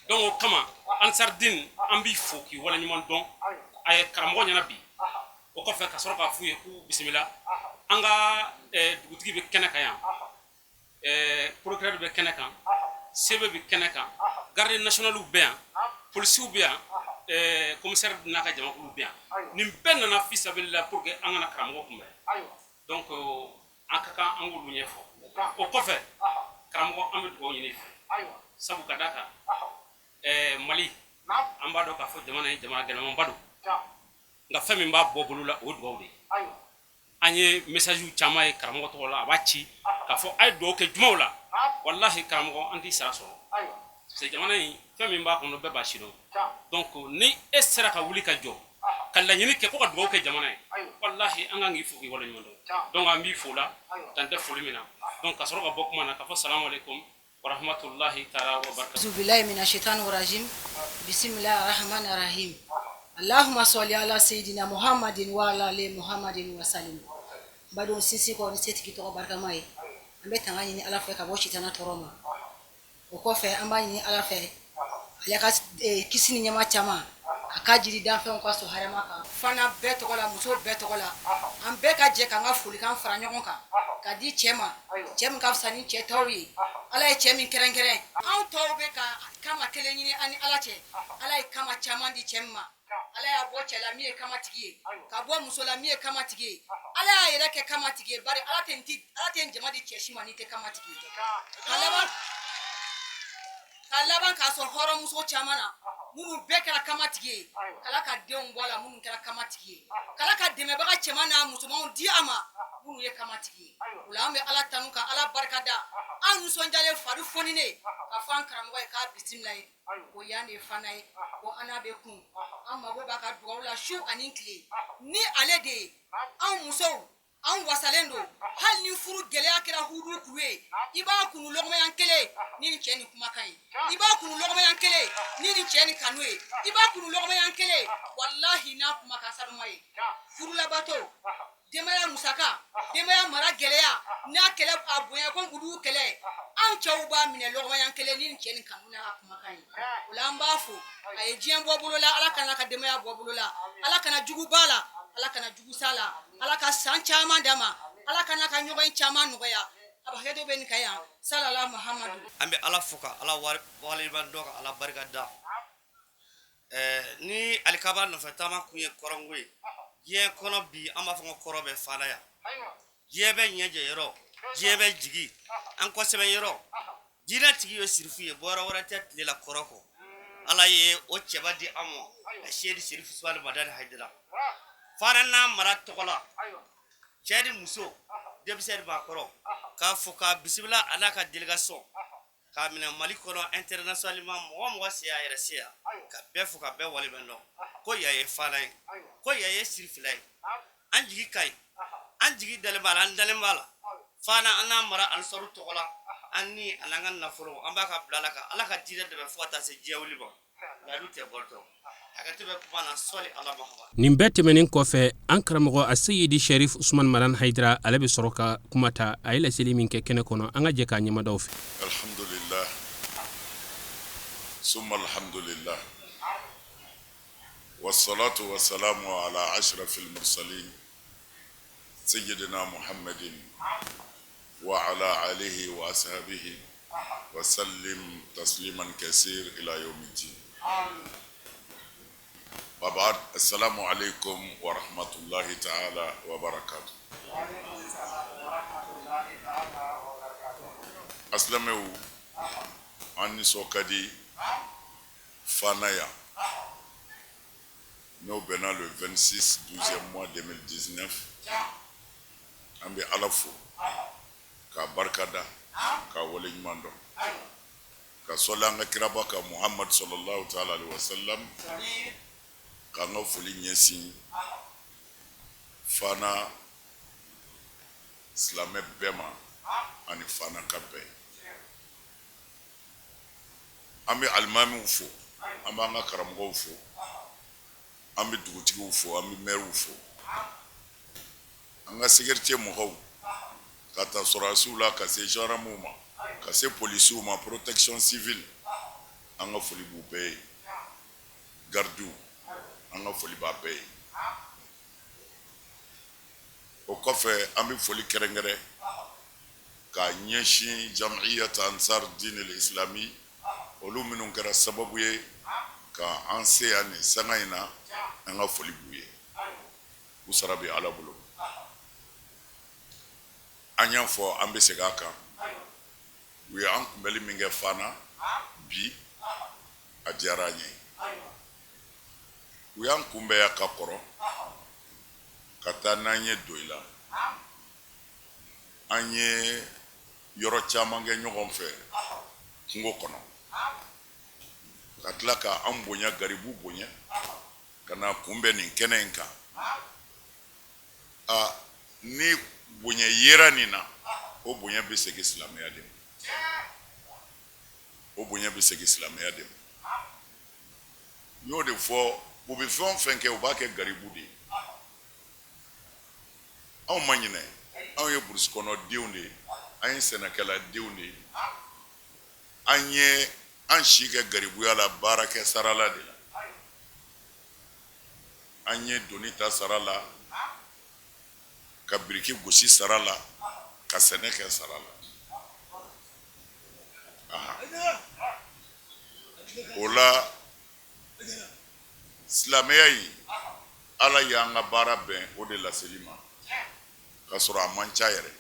donc o kama Ansar Dine an b'i fo k'i waleɲuman dɔn a ye karamɔgɔ ɲɛna bi o kɔfɛ ka sɔrɔ k'a f'u ye k'u bisimila an ka dugutigi bɛ kɛnɛ kan yan procureur bɛ kɛnɛ kan sebe bɛ kɛnɛ kan garde nationaliw bɛ yan policiers bɛ yan commissaire n'a ka jamakulu bɛ yan nin bɛɛ nana fisabilila pour que an kana karamɔgɔ kunbɛn donc an ka kan an k'olu ɲɛfɔ o kɔfɛ karamɔgɔ an bɛ dugawu ɲini i fɛ sabu ka d'a kan Mali an b'a dɔn k'a fɔ jamana ye jamana gɛlɛmanba don nka fɛn min b'a bɔ bolo la o dugawu de ye an ye message caman ye karamɔgɔ tɔgɔ la a b'a ci k'a fɔ a ye dugawu kɛ jumaw la walahi karamɔgɔ an t'i sara sɔrɔ parce que jamana in fɛn min b'a kɔnɔ bɛɛ b'a si dɔn donc ni e sera ka wuli ka jɔ ka laɲini kɛ ko ka dugawu kɛ jamana ye walahi an kan k'i fo k'i waleɲuman dɔn donc an b'i fo la dan tɛ foli min na donc ka sɔrɔ ka bɔ kuma na ka fɔ salamu alaikum wa rahmatullahi taala wa barakatuh. Zubilahi mina shaitani rajim. Bismillahir rahmanir rahim. Allahumma salli ala sayidina Muhammadin wa ala ali Muhammadin wa sallim. Bado sisi ko seti ki to barka mai ambe tanga ni ala fe ka bo shitana toroma o ko fe amba ni ala fe ala ka kisini nyama chama akajiri dan fe ko so harama ka fana beto ko la muso beto ko la ambe ka je ka nga fuli kan fara nyogon ka di chema ka sani che tawi ala e chemi keren an tawbe ka kama kele ni ani ala che ala e kama chama di chema ala ya bo chela mi e kama tigi ka bo muso la mi e kama tigi ala ya yere ke kama tigi bari ala ten jama di cheshima ni te kama tigi kalaban ka so horo muso chamana munu bekara kama tigi kala ka deun bola munu kala kama tigi kala ka deme baka chamana muso ma di ama munu ye kama tigi ulambe ala tanuka ala barkada an so njale faru fonine ka fan karamgo ka bismillah ko yane fanai ko anabe kun amma go baka duwala shu aninkli ni ale de an muso an wasalendo hal ni furu gele akira hudu kuwe iba kunu logma yankele ni cheni kuma kai iba kunu logma yankele ni cheni kanwe iba kunu logma yankele wallahi na kuma kasaru mai furu labato demaya musaka demaya mara geleya na kele abuya kon gudu kele an chawba mine logma yankele ni cheni kanuna kuma kai ulamba fu ay jiambo bulola ala kana ka demaya bobulola ala kana jugu bala ala kana jugu sala ala ka san chama dama ala kana ka nyogo chama nugoya aba hedo ben kaya sallallahu muhammadu ambe ala fuka ala wali bandoka ala barkada ni alikaba no fatama kuye korongwe ye kono bi ama fango korobe fanaya ye be nyeje yero ye be jigi an ko sebe yero dina tigi yo sirfiye bora wara tet lela koroko ala ye o chebadi amo shedi sirfi swal madan haydra farana marat tokola chedi muso debser ba koro ka foka bismillah anaka delegation ka mina malikono internationalement mo wasiya yeresiya ka be foka be wali bendo ko yaye fanay ko yaye sirfilay anjigi kay anjigi dalembala fana ana mara alsaru tokola anni alangan nafuro ambaka blalaka alaka dire de fota se jewli bo la lute bolto nin bɛɛ tɛmɛnen kɔfɛ an karamɔgɔ a seyidi sharif usman maran haidara ale bɛ sɔrɔ ka kumata a ye laseli min kɛ kɛnɛ kɔnɔ an ka jɛ k'a ɲɛmadaw fɛ alhamdulillah summa alhamdulillah wassalatu wassalamu ala ashrafil mursalin sayyidina muhammadin wa ala alihi wa ashabihi wa sallim tasliman kaseer ila yawmiddin وبعد السلام عليكم ورحمة الله تعالى وبركاته أسلموا أني سوكدي فانايا nous venons le 26 12e mois 2019 ambi alafo ka barkada ka waliñmando ka solanga kiraba ka Muhammad sallallahu ta'ala alaihi wasallam kanga foli nyesi fana slame bema ani fana kabe ambi almami ufo amanga karamgo ufo ambi dugutigi ufo ambi mer ufo anga sécurité mo haw kata sorasula ka se jaramuma ka se polisuma protection civile anga foli bube gardu anga foli babe o kofe ambi foli kerengere ka nyeshi jam'iyat ansar din al-islami olu minun kara sababu ye ka anse ani sangaina anga foli buye usarabi ala bulu anya fo ambi segaka wi an kumbeli minge fana bi ajaranye uyan kumbe ya kakoro kata nanye doila anye yoro chamange nyogon fe kungo kono katlaka ambonya garibu bonya kana kumbe ni kenenka ni bonya yera nina o bonya bisege islamia dem o bonya bisege islamia dem yo de fo u bɛ fɛn o fɛn kɛ u b'a kɛ garibu de ye anw ma ɲinɛ anw ye burusi kɔnɔ denw de ye an ye sɛnɛkɛla denw de ye an ye an si kɛ garibuya la baara kɛ sarala de la an ye doni ta sara la ka biriki gosi sara la ka sɛnɛ kɛ sara la o la silamɛya in ala y'an ka baara bɛn o de laseli ma ka sɔrɔ a man ca yɛrɛ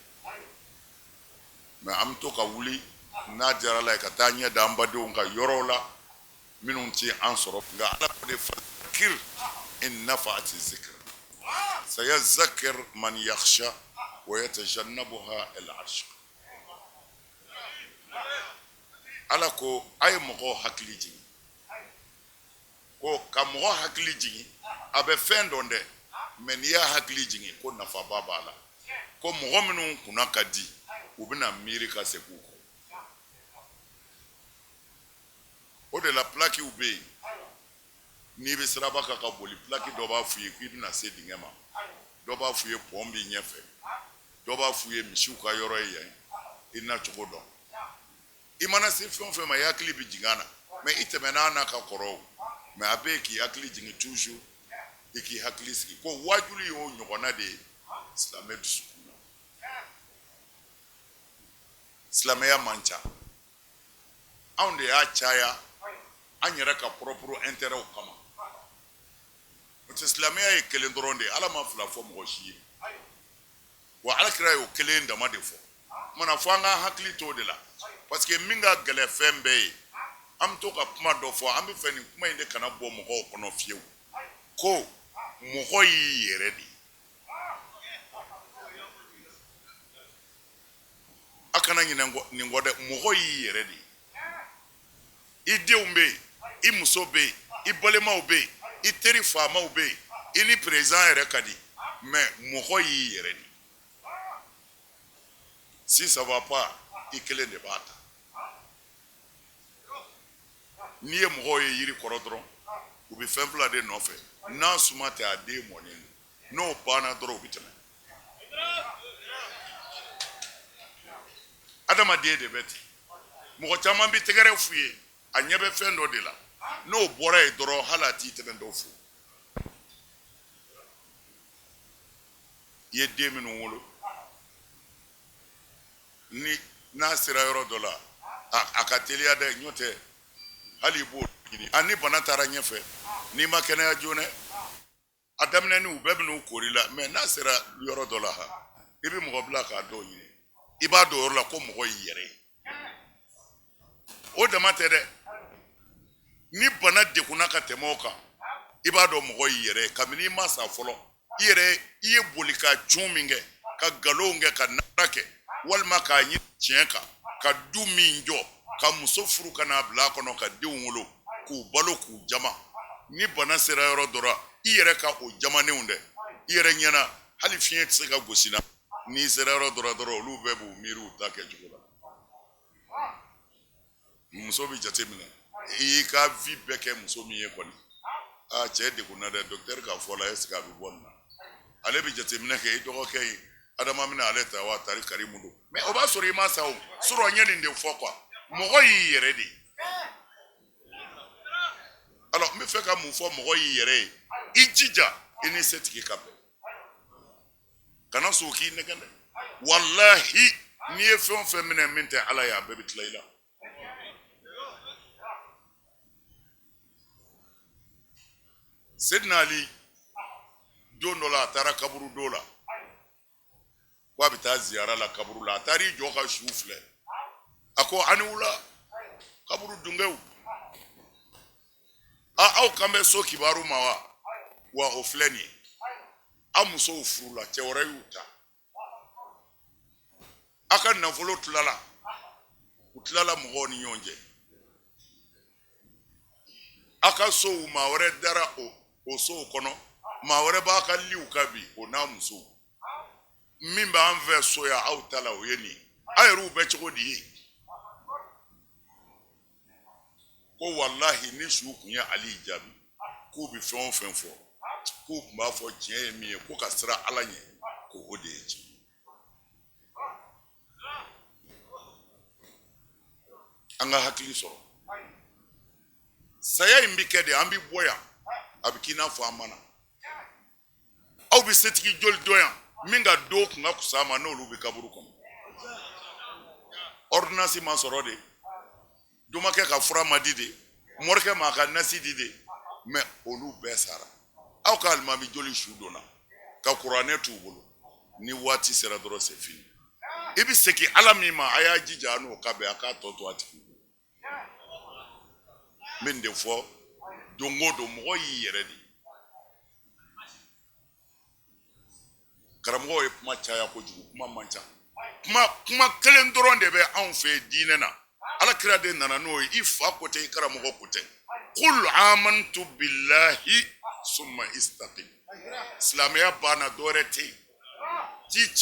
mɛ an bɛ to ka wuli n'a diyara ala ye ka taa ɲɛ da an badenw ka yɔrɔw la minnu ti an sɔrɔ nka ala ko de fakir in nafa'ati zikr sayazakkir man yakhsha wa yatajannabuha al-ashqa ala ko a ye mɔgɔw hakili jigin ko ka mɔgɔ hakili jigin a bɛ fɛn dɔn dɛ mɛ n'i y'a hakili jigin ko nafaba b'a la ko mɔgɔ minnu kunna ka di u bɛna miiri ka segin u kɔ o de la plakiw bɛ yen n'i bɛ siraba kan ka boli plaki dɔ b'a f'i ye k'i bɛna se dingɛ ma dɔ b'a f'i ye pɔn b'i ɲɛfɛ dɔ b'a f'i ye misiw ka yɔrɔ ye yan i na cogo dɔn i mana se fɛn o fɛn ma i hakili bɛ jigin a na mɛ i tɛmɛna n'a ka kɔrɔ o mɛ a bɛ k'i hakili jigin toujours i k'i hakili sigi ko wajuli y'o ɲɔgɔnna de ye silamɛ dusukun na silamɛya man ca anw de y'a caya an yɛrɛ ka propre intérêt kama o tɛ silamɛya ye kelen dɔrɔn de ye ala ma fila fɔ mɔgɔ si ye wa alakira y'o kelen dama de fɔ mana fɔ an ka hakili to de la parce que min ka gɛlɛ fɛn bɛɛ ye an bɛ to ka kuma dɔ fɔ an bɛ fɛ nin kuma in de kana bɔ mɔgɔw kɔnɔ fiyewu ko mɔgɔ y'i yɛrɛ de a kana ɲinɛ nin kɔ dɛ mɔgɔ y'i yɛrɛ de i denw bɛ yen i muso bɛ yen i balimaw bɛ yen i teri faamaw bɛ yen i ni président yɛrɛ ka di mɛ mɔgɔ y'i yɛrɛ de si ça va pas i kelen de b'a ta n'i ye mɔgɔw ye yiri kɔrɔ dɔrɔn u bɛ fɛn fila de nɔfɛ n'a suma tɛ a den mɔnen n'o banna dɔrɔn u bɛ tɛmɛ adamaden de bɛ ten mɔgɔ caman bɛ tɛgɛrɛ f'u ye a ɲɛ bɛ fɛn dɔ de la n'o bɔra yen dɔrɔn hali a t'i tɛmɛ dɔw fo i ye den minnu wolo ni n'a sera yɔrɔ dɔ la a ka teliya dɛ ɲɔ tɛ hali i b'o ɲini a ni bana taara ɲɛfɛ n'i ma kɛnɛya joona a daminɛ ni u bɛɛ bɛn'u kori la mɛ n'a sera yɔrɔ dɔ la i bɛ mɔgɔ bila k'a dɔw ɲini i b'a dɔn yɔrɔ la ko mɔgɔ y'i yɛrɛ ye o dama tɛ dɛ ni bana degunna ka tɛmɛ o kan i b'a dɔn mɔgɔ y'i yɛrɛ ye kabini i ma sa fɔlɔ i ye boli ka jun min kɛ ka nkalon kɛ ka nara kɛ walima k'a ɲini tiɲɛ kan ka du min jɔ ka muso furu ka n'a bila a kɔnɔ ka denw wolo k'u balo k'u jama ni bana sera yɔrɔ dɔ la i yɛrɛ ka o jamanenw dɛ i yɛrɛ ɲɛna hali fiɲɛ tɛ se ka gosi na n'i sera yɔrɔ dɔ la dɔrɔn olu bɛɛ b'u miiri u ta kɛcogo la muso bɛ jate minɛ i y'i ka vie bɛɛ kɛ muso min ye kɔni cɛ degunna dɛ docteur ka fɔ la est ce que a bɛ bɔ nin na ale bɛ jateminɛ kɛ i dɔgɔkɛ ye adama mina ale ta wa tari karimu don mais o b'a sɔrɔ i ma sa o sɔrɔ ɲɛ nin de fɔ quoi mɔgɔ y'i yɛrɛ de alors n bɛ fɛ ka mun fɔ mɔgɔ y'i yɛrɛ ye i jija i ni setigi ka bɛn kana sɔn k'i nɛgɛ dɛ walahi n'i ye fɛn o fɛn minɛ min tɛ ala ye a bɛɛ bɛ tila i la Sedina Ali don dɔ la a taara kaburu don la ko a bɛ taa ziyara la kaburu la a taara i jɔ ka su filɛ a ko ani wula kaburu dunkew aw kan bɛ so kibaru ma wa o filɛ nin ye aw musow furu la cɛ wɛrɛ y'u ta aw ka nafolo tilala u tilala mɔgɔw ni ɲɔgɔn cɛ aw ka sow maa wɛrɛ dara o sow kɔnɔ maa wɛrɛ b'a ka liw ka bi o n'a musow min b'an fɛ so ya aw ta la o ye nin aw yɛrɛw bɛ cogo di ye ko walahi ni su kun ye Ali jaabi k'u bɛ fɛn o fɛn fɔ k'u tun b'a fɔ tiɲɛ ye min ye ko ka siran Ala ɲɛ ko o de ye tiɲɛ. An ka hakili sɔrɔ saya in bɛ kɛ de an bɛ bɔ yan a bɛ k'i n'a fɔ an mana aw bɛ setigi joli dɔn yan min ka do kun ka kusa ma n'olu bɛ kaburu kɔnɔ ordonnance ma sɔrɔ de domakɛ ka fura ma di de morikɛ ma ka nasi di de mais olu bɛɛ sara aw ka alimami joli su donna ka kuranɛ t'u bolo ni waati sera dɔrɔn c'est fini i bɛ segin Ala min ma a y'a jija n'o ka bɛn a k'a tɔ to a tigi min de fɔ don o don mɔgɔ y'i yɛrɛ de karamɔgɔw ye kuma caya kojugu kuma man ca kuma kelen dɔrɔn de bɛ anw fɛ diinɛ na Alakira de nana n'o ye i fa ko tɛ i karamɔgɔ ko tɛ qul amantu billahi summa istaqim silamɛya banna dɔwɛrɛ tɛ yen t'i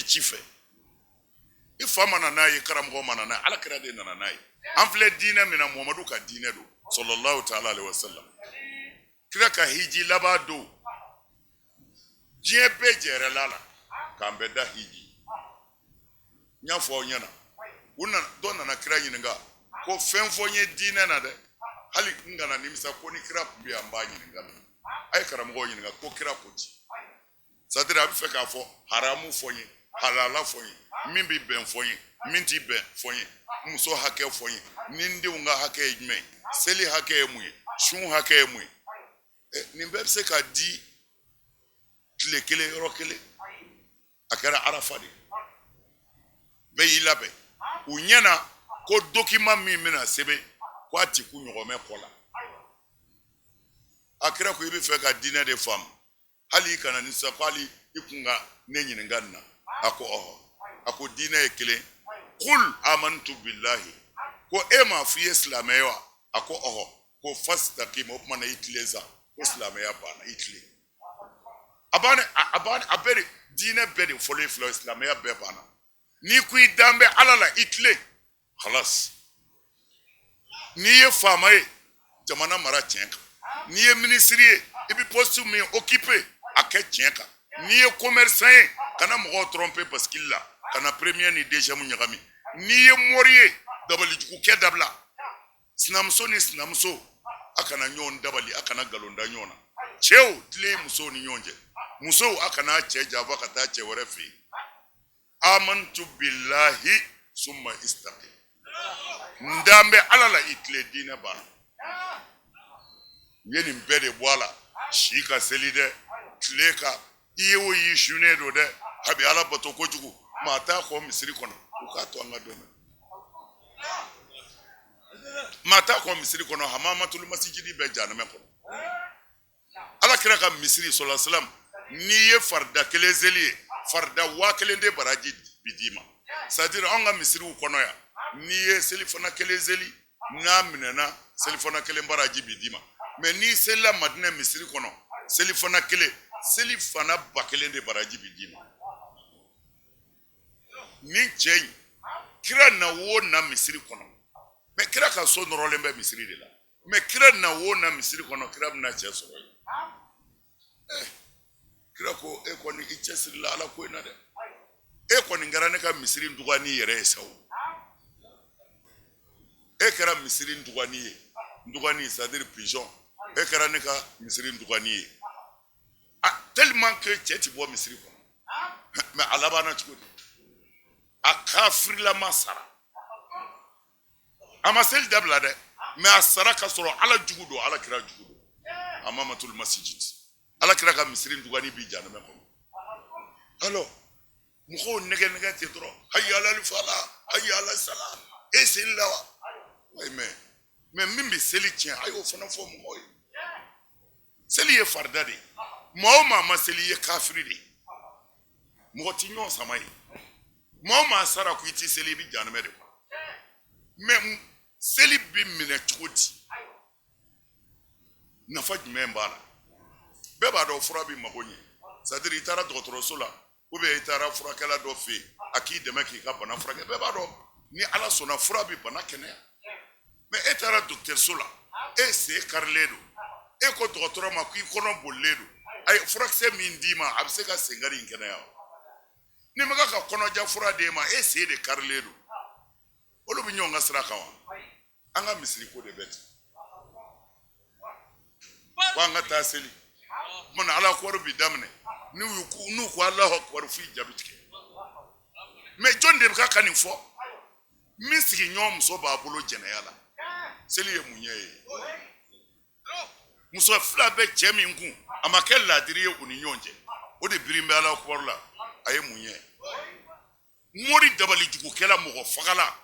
ci fɛ i fa mana n'a ye karamɔgɔ mana n'a ye Alakira de nana n'a ye an filɛ diinɛ min na Muhamadu ka diinɛ don sallallahu ta'ala alaihi wasallam kira ka hiji laban don diɲɛ bɛɛ jɛrɛ la k'an bɛɛ da hiji n y'a fɔ aw ɲɛna dɔ nana kira ɲininka ko fɛn fɔ n ye diinɛ na dɛ hali n kana nimisa ko ni kira tun bɛ yan n b'a ɲininka a ye karamɔgɔw ɲininka ko kira ko ci c'est-à-dire a bɛ fɛ k'a fɔ haramu fɔ n ye halala fɔ n ye min bɛ bɛn fɔ n ye min t'i bɛn fɔ n ye muso hakɛ fɔ n ye ni n denw ka hakɛ ye jumɛn ye seli hakɛ ye mun ye sun hakɛ ye mun ye nin bɛɛ bɛ se ka di tile kelen yɔrɔ kelen a kɛra Arafa de bɛɛ y'i labɛn u ɲɛna ko document min bɛna sɛbɛn ko a ti ku ɲɔgɔnmɛ kɔ la a kɛra ko i bɛ fɛ ka diinɛ de faamu hali i kana ni sa ko hali i kun ka ne ɲininka nin na a ko ɔhɔ a ko diinɛ ye kelen qul amantu billahi ko e m'a f'i ye silamɛ wa a ko ɔhɔ ko fastaqim o kumana i tilen sa ko silamɛya banna i tilen a bɛɛ de diinɛ bɛɛ de fɔlen filɛ silamɛya bɛɛ banna n'i ko i dan bɛ Ala la i tilen halas n'i ye faama ye jamana mara tiɲɛ kan n'i ye minisiri ye i bɛ poste min occupé a kɛ tiɲɛ kan n'i ye commerçant ye kana mɔgɔw tromper bascule la kana premier ni deuxième ɲagami n'i ye mori ye dabalijugukɛ dabila sinamuso ni sinamuso a kana ɲɔgɔn dabali a kana nkalon da ɲɔgɔn na cɛw tilen musow ni ɲɔgɔn cɛ musow a kana cɛ janfa ka taa cɛ wɛrɛ fɛ yen amantu billahi summa istaqim n dan bɛ Ala la i tilen diinɛ banna n ye nin bɛɛ de bɔ a la si ka seli dɛ tile ka i ye o y'i sunnen don dɛ a bɛ Ala bato kojugu maa t'a kɔ misiri kɔnɔ u k'a to an ka dɔn maa t'a kɔ misiri kɔnɔ hamamatul masjidi bɛ jahanama kɔnɔ Alakira ka misiri sallallahu alaihi wasallam n'i ye farida kelen seli ye farida 1000 de baraji bi d'i ma c'est-à-dire an ka misiriw kɔnɔ yan n'i ye selifana kelen seli n'a minɛna selifana kelen baraji bi d'i ma mais n'i selila Madinɛ misiri kɔnɔ selifana kelen selifana 1000 de baraji bi d'i ma nin cɛ in kira na wo na misiri kɔnɔ mais kira ka so nɔrɔlen bɛ misiri de la mais kira na wo na misiri kɔnɔ kira bɛna cɛ sɔrɔ yen kira ko e kɔni i cɛsiri la Ala ko in na dɛ e kɔni kɛra ne ka misiri dugani yɛrɛ ye sa o e kɛra misiri dugani ye dugani c'est-à-dire pigeon e kɛra ne ka misiri dugani ye tellement que cɛ ti bɔ misiri kɔnɔ mais a labanna cogo di a kafirila sara a ma seli dabila dɛ mais a sara ka sɔrɔ Ala jugu don Ala kira jugu don hamamatul masjid Ala kira ka misiri dugani bi jahanama kɔnɔ alors mɔgɔw nɛgɛ ten dɔrɔn hayya alal falah hayya alal salam e seli la wa mais min bɛ seli tiɲɛ a y'o fana fɔ mɔgɔw ye seli ye farida de maa o maa ma seli ye kafiri de mɔgɔ ti ɲɔgɔn sama ye maa o maa sara ko i ti seli i bɛ jahanama de kɔnɔ mais seli bɛ minɛ cogo di nafa jumɛn b'a la bɛɛ b'a dɔn fura bɛ mago ɲɛ c'est-à-dire i taara dɔgɔtɔrɔso la ou bien i taara furakɛla dɔ fɛ yen a k'i dɛmɛ k'i ka bana furakɛ bɛɛ b'a dɔn ni Ala sɔnna fura bɛ bana kɛnɛya mais e taara dɔgɔtɔrɔso la e se karledo e ko dɔgɔtɔrɔ ma k'i kɔnɔ bolilen don ayi furakisɛ min d'i ma a bɛ se ka senkari in kɛnɛya ni ma ka kɔnɔja fura d'e ma e se de karilen don olu bɛ ɲɔgɔn ka sira kan wa an ka misiri ko de bɛ ten ko an ka taa seli mana ala kɔri bi daminɛ n'u ko Alahu akbar f'i jaabi tigɛ mais jɔn de bɛ ka nin fɔ min sigi ɲɔgɔn muso b'a bolo jɛnɛya la seli ye mun ye muso fila bɛ cɛ min kun a ma kɛ ladiri ye u ni ɲɔgɔn cɛ o de birin bɛ Alahu akbar la a ye mun ye mori dabali jugukɛla mɔgɔ fagala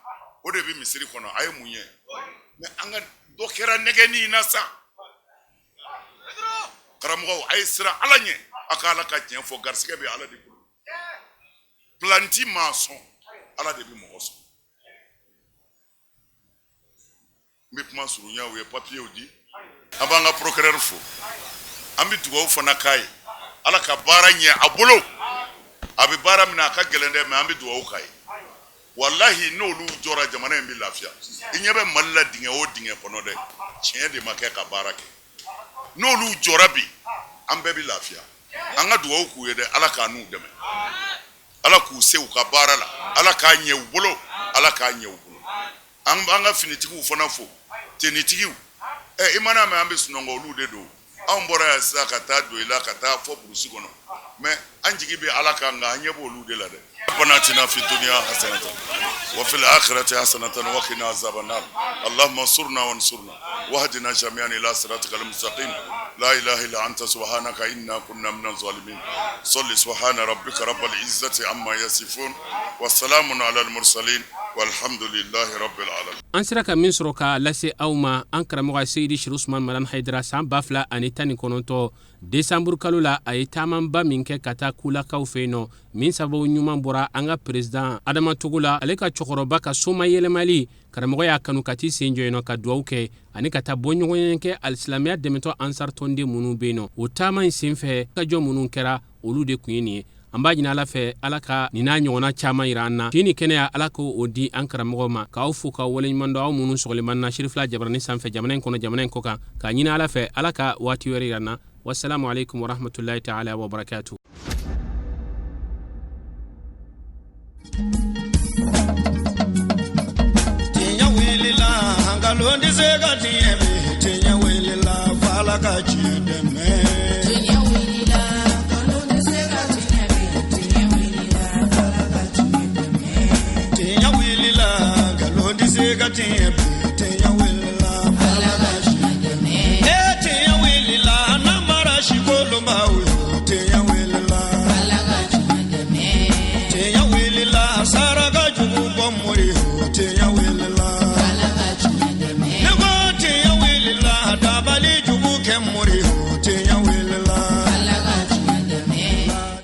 o de bɛ misiri kɔnɔ a ye mun ye mais an ka dɔ kɛra nɛgɛnin na sa karamɔgɔw a ye siran ala ɲɛ a ka ala ka tiɲɛ fɔ garisigɛ bɛ ala de bolo planti maa sɔn ala de bɛ mɔgɔ sɔn n bɛ kuma surunya u ye papiyew di an b'an ka procureur fo an bɛ dugawu fana k'a ye ala ka baara ɲɛ a bolo a bɛ baara min na a ka gɛlɛn dɛ mais an bɛ dugawu k'a ye wallahi n'olu jɔra jamana in bɛ lafiya i ɲɛ bɛ Mali la dingɛ o dingɛ kɔnɔ dɛ tiɲɛ de ma kɛ ka baara kɛ n'olu jɔra bi an bɛɛ bɛ lafiya an ka dugawu k'u ye dɛ ala k'a n'u dɛmɛ ala k'u se u ka baara la ala k'a ɲɛ u bolo ala k'a ɲɛ u bolo an ka finitigiw fana fo tenitigiw i mana mɛn an bɛ sunɔgɔ olu de don anw bɔra yan sisan ka taa don i la ka taa fɔ burusi kɔnɔ mais an jigi bɛ ala kan nka an ɲɛ b'olu de la dɛ ربنا اتنا في الدنيا حسنة وفي الآخرة حسنة وقنا عذاب النار اللهم انصرنا وانصرنا واهدنا جميعا إلى صراطك المستقيم لا إله إلا أنت سبحانك إنا كنا من الظالمين صل سبحان ربك رب العزة عما يصفون والسلام على المرسلين والحمد لله رب العالمين an sera ka min sɔrɔ ka lase aw ma an karamɔgɔ Seyidi Sirif Usman Malam Haidara san 2019 décembre kalo la a ye taamanba min kɛ ka taa kulakaw fɛ yen nɔ min sababu ɲuman bɔra an ka président Adama Togo la ale ka cɛkɔrɔba ka soma yɛlɛmali karamɔgɔ y'a kanu ka t'i sen jɔ yen nɔ ka dugawu kɛ ani ka taa bɔɲɔgɔnya kɛ alisilamɛya dɛmɛtɔ ansar tɔnden minnu bɛ yen nɔ o taama in senfɛ kajɔ minnu kɛra olu de kun ye nin ye an b'a ɲini ala fɛ ala ka nin n'a ɲɔgɔnna caman yira an na k'i ni kɛnɛya ala k'o di an karamɔgɔ ma k'aw fo k'aw waleɲuman dɔn aw minnu sɔgɔliman na Sirifila jabarani sanfɛ jamana in kɔnɔ jamana in kɔ kan k'a ɲini ala fɛ ala ka waati wɛrɛ yira an na wassalamu alaikum warahmatullahi ta'ala wa barakatuh. Namara shikolo mawe,